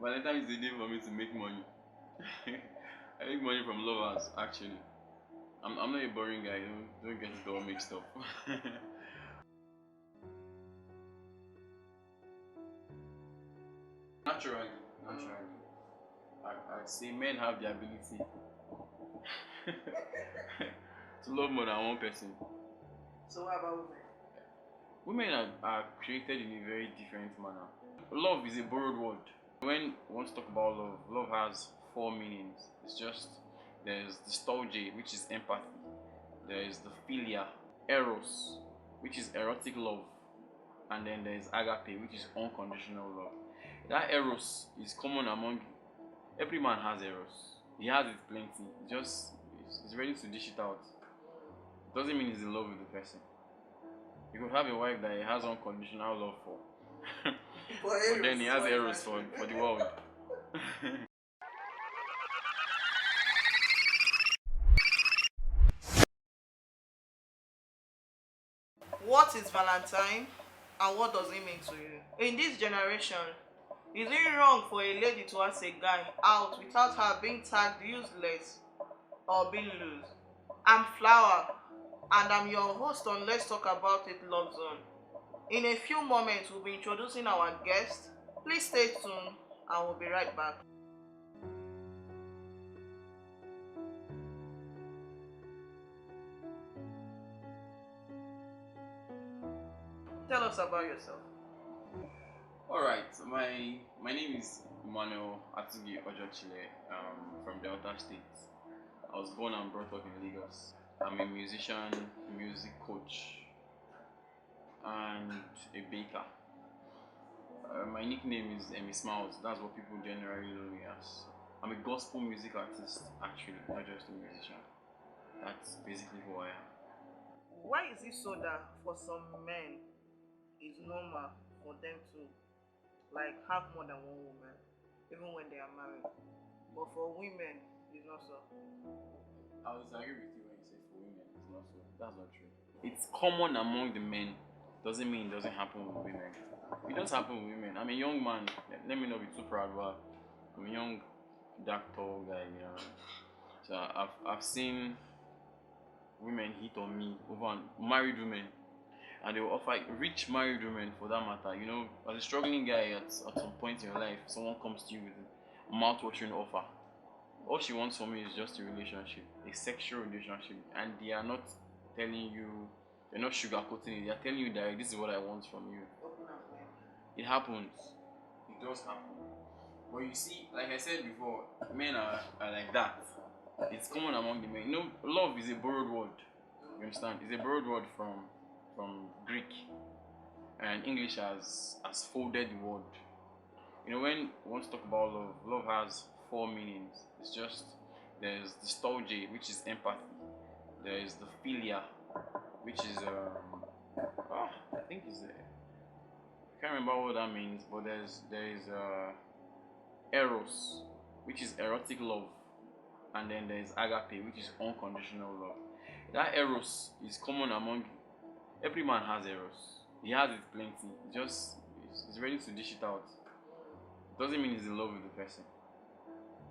Valentine is the day for me to make money. I make money from lovers, actually. I'm not a boring guy, don't get it all mixed up. Naturally, naturally. I'd say men have the ability to love more than one person. So what about women? Women are created in a very different manner. Love is a borrowed word. When one talk about love, love has four meanings. It's just there's nostalgia, which is empathy. There is the philia, eros, which is erotic love, and then there's agape, which is unconditional love. That eros is common among every man has eros. He has it plenty. He's ready to dish it out. It doesn't mean he's in love with the person. You could have a wife that he has unconditional love for, but then he has eros for the world. What is Valentine and what does it mean to you? In this generation, is it wrong for a lady to ask a guy out without her being tagged useless or being loose? I'm Flower and I'm your host on Let's Talk About It Love Zone. In a few moments, we'll be introducing our guest. Please stay tuned and we'll be right back. Tell us about yourself. Alright, my name is Emmanuel Atugi Ojochile from Delta State. I was born and brought up in Lagos. I'm a musician, music coach, and a baker. My nickname is Emmy Smiles. That's what people generally know me as. I'm a gospel music artist, actually, not just a musician. That's basically who I am. Why is it so that for some men it's normal for them to like have more than one woman even when they are married, but for women it's not so? I would agree with you when you say for women it's not so. That's not true. It's common among the men. Doesn't mean it doesn't happen with women. It does happen with women. I'm a young man. Let me not be too proud, but I'm a young, dark, tall guy. So I've seen women hit on me over married women, and they will offer rich married women for that matter. As a struggling guy at some point in your life, someone comes to you with a mouth-watering offer. All she wants from me is just a relationship, a sexual relationship, and they are not telling you, they're not sugarcoating it. They're telling you that this is what I want from you. It happens. It does happen. But you see, like I said before, men are like that. It's common among the men. Love is a borrowed word. You understand? It's a borrowed word from Greek, and English has folded the word. When one talk about love, love has four meanings. It's just there's nostalgia, which is empathy. There is the philia, which is I think is I can't remember what that means, but there is eros, which is erotic love, and then there is agape, which is unconditional love. That eros is common among every man has eros. He has it plenty. He's ready to dish it out. It doesn't mean he's in love with the person.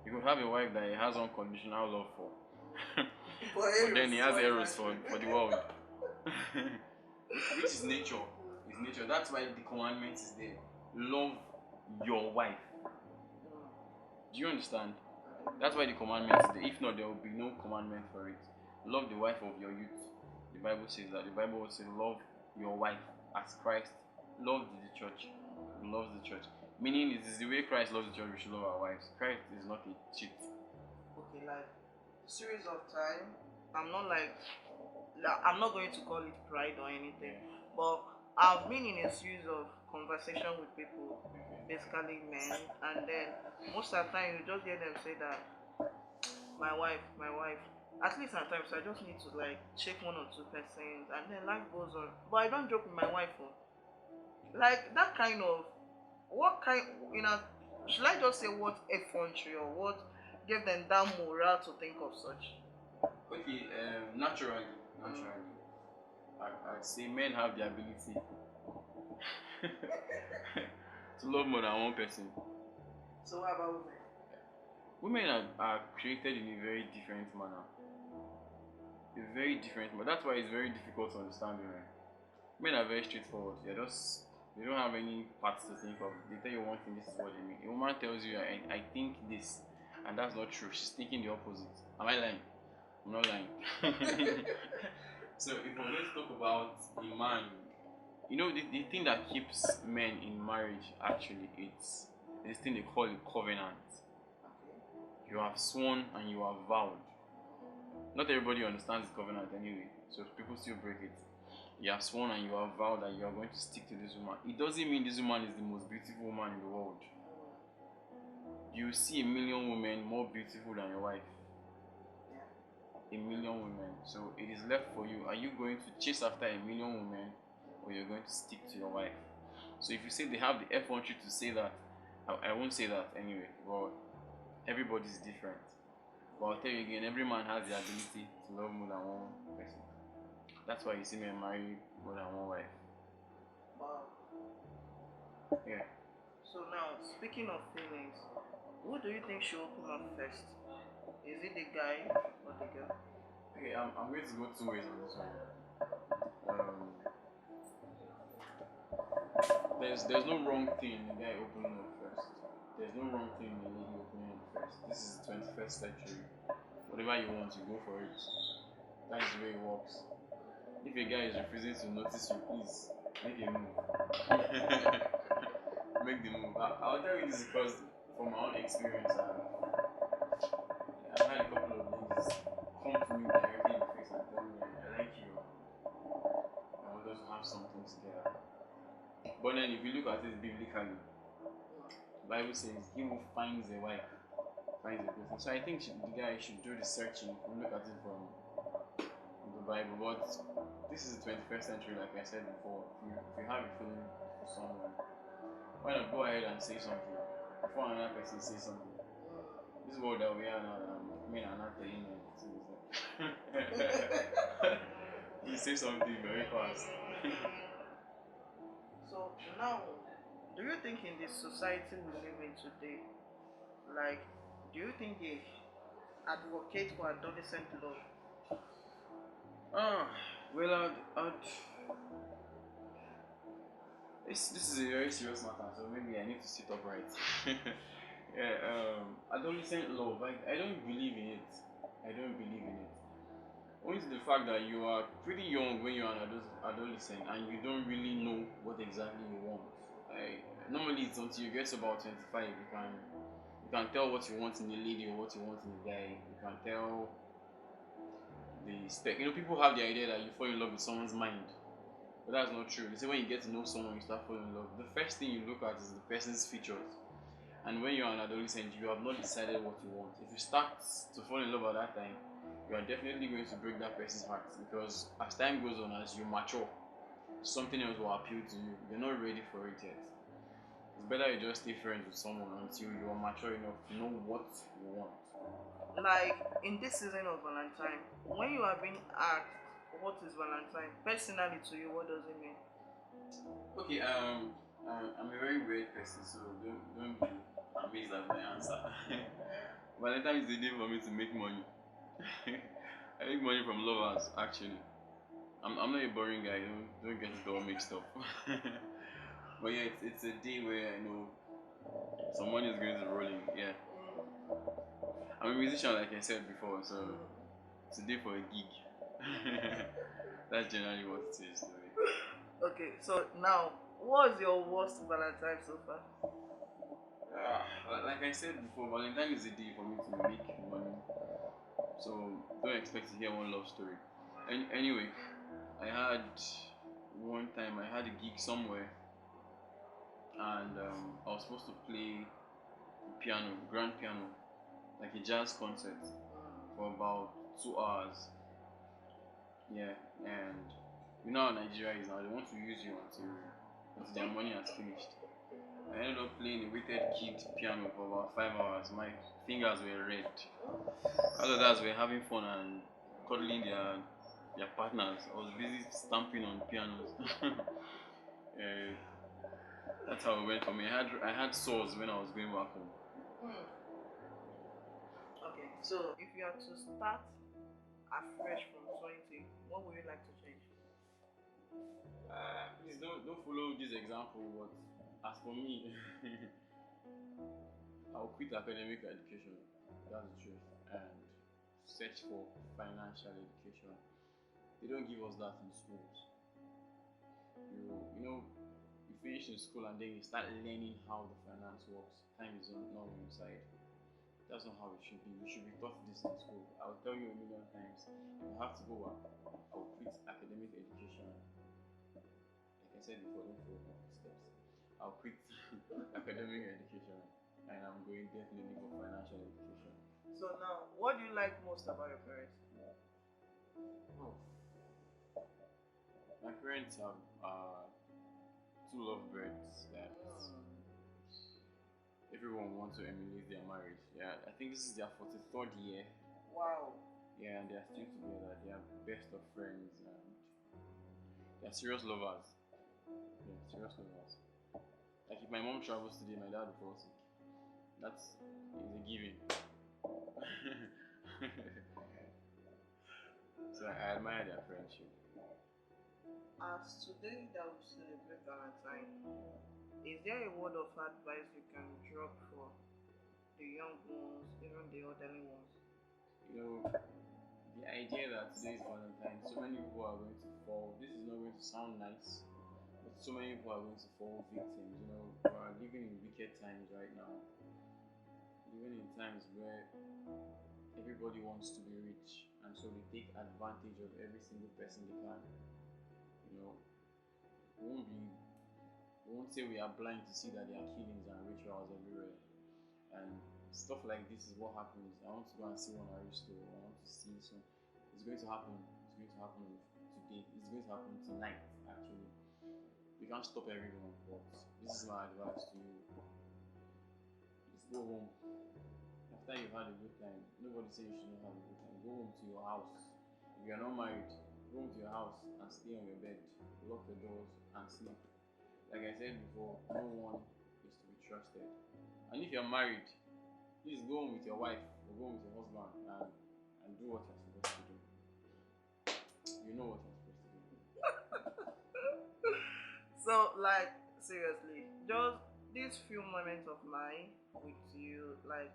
You could have a wife that he has unconditional love for, but then he has eros for the world. Which is nature. It's nature. That's why the commandment is there. Love your wife. Do you understand? That's why the commandment is there. If not, there will be no commandment for it. Love the wife of your youth. The Bible says that. The Bible will say, love your wife as Christ loved the church. He loves the church. Meaning, it is the way Christ loves the church, we should love our wives. Christ is not a cheat. Okay, like series of time, I'm not going to call it pride or anything, but I've been in a series of conversation with people, basically men, and then most of the time you just hear them say that my wife. At least at times I just need to like check one or two persons and then life goes on. But I don't joke with my wife. Like that kind of what kind should I just say what effrontery or what gave them that morale to think of such? Okay, naturally, I'd say men have the ability to love more than one person. So what about women? Women are created in a very different manner. A very different manner. That's why it's very difficult to understand women. Men are very straightforward. They don't have any parts to think of. They tell you one thing, this is what they mean. A woman tells you, I think this, and that's not true. She's thinking the opposite. Am I lying? I'm not lying. So if we're going to talk about a man, the thing that keeps men in marriage actually, it's this thing they call a covenant. You have sworn and you have vowed. Not everybody understands the covenant anyway, so people still break it. You have sworn and you have vowed that you are going to stick to this woman. It doesn't mean this woman is the most beautiful woman in the world. You see a million women more beautiful than your wife. A million women. So it is left for you. Are you going to chase after a million women, or you're going to stick to your wife? So if you say they have the F1 to say that, I won't say that anyway. But everybody's different. But I'll tell you again, every man has the ability to love more than one person. That's why you see men marry more than one wife. Wow. Yeah. So now, speaking of feelings, who do you think should open up first? Is it the guy or the girl? Okay, I'm going to go two ways on this one. There's no wrong thing in the guy opening up first. There's no wrong thing in the lady opening up first. This is the 21st century. Whatever you want, you go for it. That is the way it works. If a guy is refusing to notice you, please make a move. Make the move. I'll tell you this because from my own experience, I've had a couple of ladies come to me directly in the face and tell me, I like you. I want us to have something together. But then if you look at it biblically, the Bible says he who finds a wife finds a person. So I think the guy should do the searching. If you look at it from the Bible. But this is the 21st century, like I said before. If you have a feeling for someone, why not go ahead and say something before another person says something? This world that we are now, men are not telling me. You say something very fast. So now, do you think in the society we live in today, like, do you think they advocate for adolescent love? Well, this is a very serious matter, so maybe I need to sit upright. Yeah, adolescent love, I don't believe in it. I don't believe in it. Only to the fact that you are pretty young when you're an adolescent and you don't really know what exactly you want. Normally it's until you get to about 25 you can tell what you want in a lady or what you want in a guy. You can tell the spec. People have the idea that you fall in love with someone's mind, but that's not true. They say when you get to know someone, you start falling in love. The first thing you look at is the person's features. And when you're an adolescent, you have not decided what you want. If you start to fall in love at that time, you are definitely going to break that person's heart, because as time goes on, as you mature, something else will appeal to you. You're not ready for it yet. It's better you just stay friends with someone until you are mature enough to know what you want. Like in this season of Valentine, when you are being asked what is Valentine, personally to you, what does it mean? Okay, I'm a very weird person, so don't be amazed at my answer. Valentine is the day for me to make money. I make money from lovers, actually. I'm not a boring guy. Don't get it all mixed up. But yeah, it's a day where I know some money is going to roll in. Yeah, I'm a musician, like I said before, so it's a day for a gig. That's generally what it is. Okay, so now, what is your worst Valentine so far? Like I said before, Valentine is a day for me to make money. So don't expect to hear one love story. Anyway, I had one time I had a gig somewhere, and I was supposed to play piano, grand piano, like a jazz concert for about 2 hours. Yeah, and you know how Nigeria is now. They want to use you until their money has finished. I ended up playing a weighted kid piano for about 5 hours. My fingers were red. Others were having fun and cuddling their partners. I was busy stamping on pianos. That's how it went for me. I had sores when I was going back home. Hmm. Okay, so if you are to start afresh from 20, what would you like to change? Please don't follow this example, but as for me, I'll quit academic education. That's the truth, and search for financial education. They don't give us that in schools. You know, you finish in school and then you start learning how the finance works. Time is not on your side. That's not how it should be. You should be taught this in school. I'll tell you a million times. If I have to go back, I'll quit academic education. Like I said before, don't follow my steps. I'll quit academic education, and I'm going definitely for financial education. So now, what do you like most about your parents? Oh, my parents have two lovebirds that everyone wants to emulate their marriage. Yeah, I think this is their 43rd year. Wow. Yeah, and they are still together. They are best of friends, and they are serious lovers. Yeah, serious lovers. Like if my mom travels today, my dad will fall sick. That's is a given. So I admire their friendship. As today that we celebrate Valentine, is there a word of advice you can drop for the young ones, even the elderly ones? You know, the idea that today is Valentine, so many people are going to fall. This is not going to sound nice, but so many people are going to fall victims. You know, we are living in wicked times right now. Living in times where everybody wants to be rich, and so they take advantage of every single person they can. You know, we won't be, we won't say we are blind to see that there are killings and rituals everywhere, and stuff like this is what happens. I want to go and see one aristo. I want to see some. It's going to happen. It's going to happen today. It's going to happen tonight. Actually, you can't stop everyone, but this is my advice to you. Just go home. After you've had a good time, nobody says you should not have a good time. Go home to your house. If you are not married, go home to your house and stay on your bed. Lock the doors and sleep. Like I said before, no one is to be trusted. And if you're married, please go home with your wife or go home with your husband and do what you're supposed to do. You know what you're supposed to do. So, like, seriously, just these few moments of mine with you, like,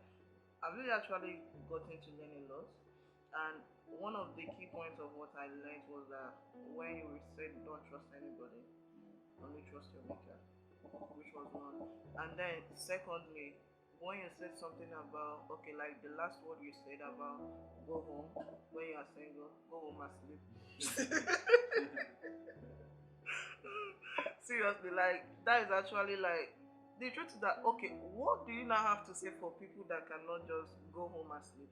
I've really actually gotten to learn a lot. And one of the key points of what I learned was that when you said don't trust anybody, only trust your maker, which was one. And then, secondly, when you said something about, okay, like the last word you said about go home when you are single, go home and sleep. Seriously, like that is actually like the truth is that okay, what do you now have to say for people that cannot just go home and sleep?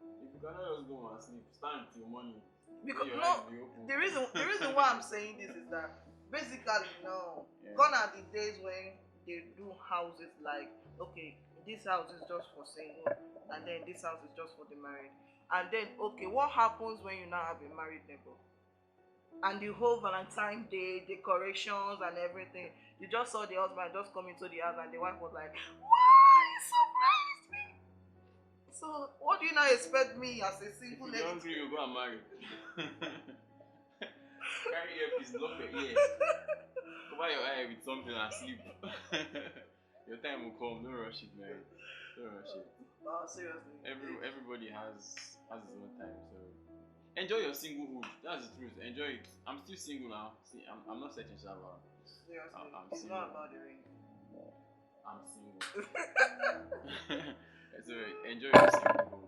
If you cannot just go home and sleep, stand till morning. Because Let your no, eyes be open. the reason why I'm saying this is that basically no, Yeah. gone are the days when they do houses like okay, this house is just for single, and then this house is just for the married, and then okay, what happens when you now have a married neighbor? And the whole Valentine Day decorations and everything. You just saw the husband just come into the house and the wife was like, "Wow, you surprised me!" So what do you now expect me as a If single you're lady? hungry, you go and marry. Carry earpiece, block your ear. Cover your eye with something and sleep. Your time will come. Don't rush it, man. Don't rush it. Oh, seriously. Everybody has his own time, so enjoy your singlehood. That's the truth. Enjoy it. I'm still single now. See, I'm not searching Shabba. Seriously, I'm it's single. not about the ring. I'm single. So enjoy your singlehood.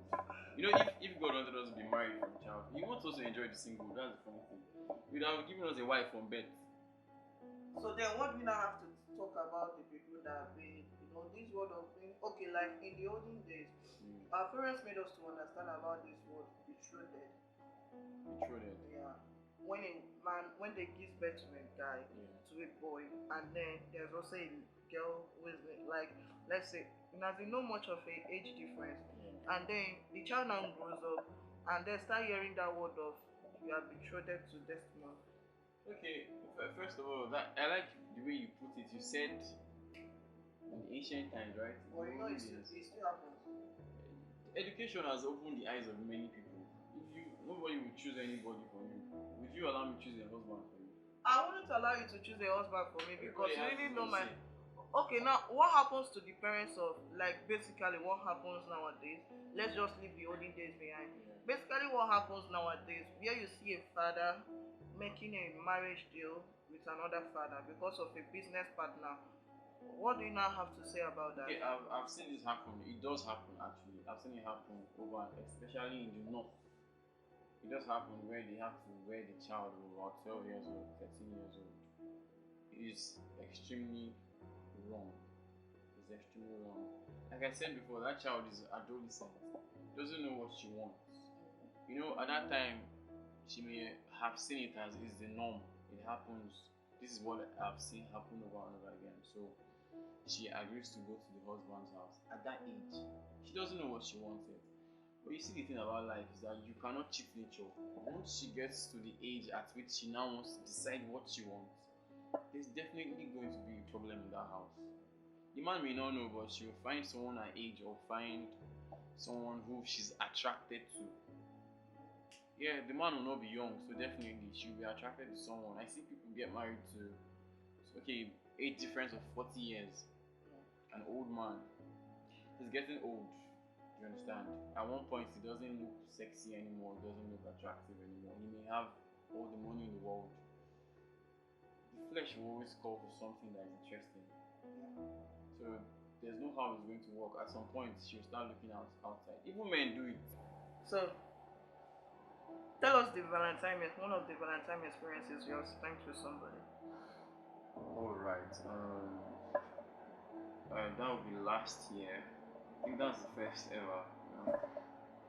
You know, if God wanted us to be married from child, He wants us to enjoy the singlehood. That's the funny thing. He would have given us a wife from birth. So then, what do we now have to talk about the people that have been, this word of being okay? Like in the olden days, our parents made us to understand about this word betrothed. Betrothed. Yeah. When they give birth to a guy, to a boy, and then there's also a girl with like, let's say, there's not much of a age difference, and then the child now grows up, and they start hearing that word of you are betrothed to this man. Okay, first of all, that I like the way you put it. You said in ancient times, right? But you know, olden it days, still happens. education has opened the eyes of many people. If you nobody will choose anybody for you. Would you allow me to choose a husband for you? I wouldn't allow you to choose a husband for me because Everybody you has really his know own my. say. Okay, now what happens to the parents of, like, basically what happens nowadays? Let's just leave the olden days behind. Yeah. Basically, what happens nowadays, where you see a father making a marriage deal with another father because of a business partner, what do you now have to say about that? Okay, I've seen this happen. It does happen actually. I've seen it happen over, especially in the north. It does happen where they have to wear the child who about 12 years old, 13 years old. It is extremely wrong. It's extremely wrong. Like I said before, that child is adolescent. Doesn't know what she wants. You know, at that time, she may have seen it as is the norm. It happens. This is what I've seen happen over and over again. So she agrees to go to the husband's house at that age. She doesn't know what she wants yet. But you see, the thing about life is that you cannot cheat nature. Once she gets to the age at which she now wants to decide what she wants, there's definitely going to be a problem in that house. The man may not know, but she will find someone her age or find someone who she's attracted to. Yeah, the man will not be young, so definitely she'll be attracted to someone. I see people get married to, okay, age difference of 40 years. An old man. He's getting old. You understand? At one point, he doesn't look sexy anymore. He doesn't look attractive anymore. He may have all the money in the world. The flesh will always call for something that is interesting. So there's no how it's going to work. At some point, she'll start looking outside. Even men do it. So, tell us one of the Valentine experiences you have spent with somebody. All right. That would be last year. I think that's the first ever.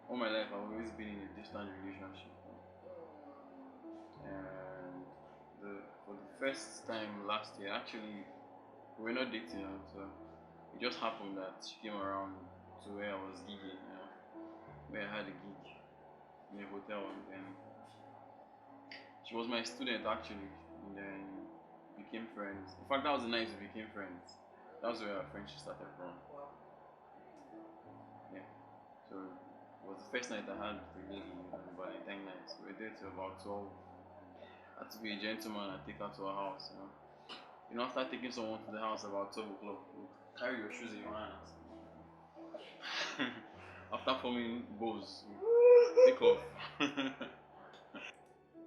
All my life, I've always been in a distant relationship. And for the first time last year, actually, we were not dating, so it just happened that she came around to where I was gigging, where I had a gig in a hotel, and then she was my student actually, and then became friends. In fact, that was the night we became friends. That was where our friendship started from. Wow. Yeah. So it was the first night I had with a lady on Valentine night. We were there till about 12. I had to be a gentleman and take her to her house. After taking someone to the house about 12 o'clock, you carry your shoes in your hands. After forming bows, take off.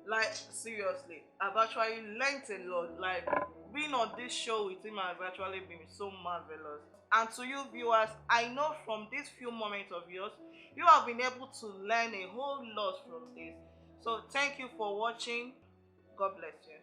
Like, seriously, I've actually learned a lot. Like, being on this show with him has actually been so marvelous. And to you viewers, I know from these few moments of yours, you have been able to learn a whole lot from this. So thank you for watching. God bless you.